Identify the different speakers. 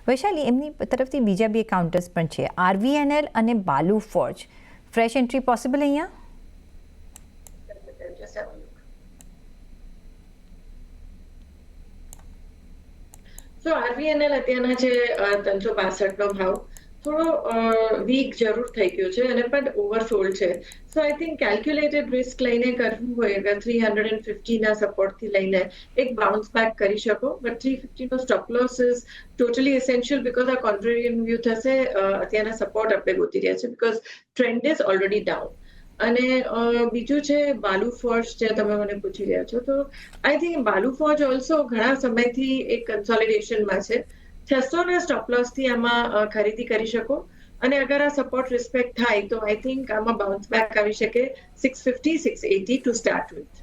Speaker 1: વૈશાલી, એમની તરફથી બીજા બે કાઉન્ટર્સ પણ છે, RVNL અને બાલુ ફોર્જ. ફ્રેશ એન્ટ્રી પોસિબલ અહીંયા?
Speaker 2: સો RVNL અત્યારના છે 362 નો ભાવ થોડો વીક જરૂર થઈ ગયો છે અને પણ ઓવરસોલ્ડ છે. સો આઈ થિંક કેલ્ક્યુલેટેડ રિસ્ક લઈને કરવું હોય કે 350 ના સપોર્ટથી લઈને એક બાઉન્સ બેક કરી શકો, બટ 350 નો stop loss is totally essential because આ કોન્ટ્રેરિયન વ્યૂ થશે. અત્યારના સપોર્ટ આપણે ગોતી રહ્યા છે because trend is already down. અને બીજું છે બાલુ ફોર્જ, જે તમે મને પૂછી રહ્યા છો, તો I think Balu forge also ઘણા સમયથી એક કન્સોલિડેશનમાં છે. 600 ના સ્ટોપ લોસ થી આમાં ખરીદી કરી શકો અને અગર આ સપોર્ટ રિસ્પેક્ટ થાય તો આઈ થિંક આમાં બાઉન્સ બેક આવી શકે 650 680 ટુ સ્ટાર્ટ વિથ.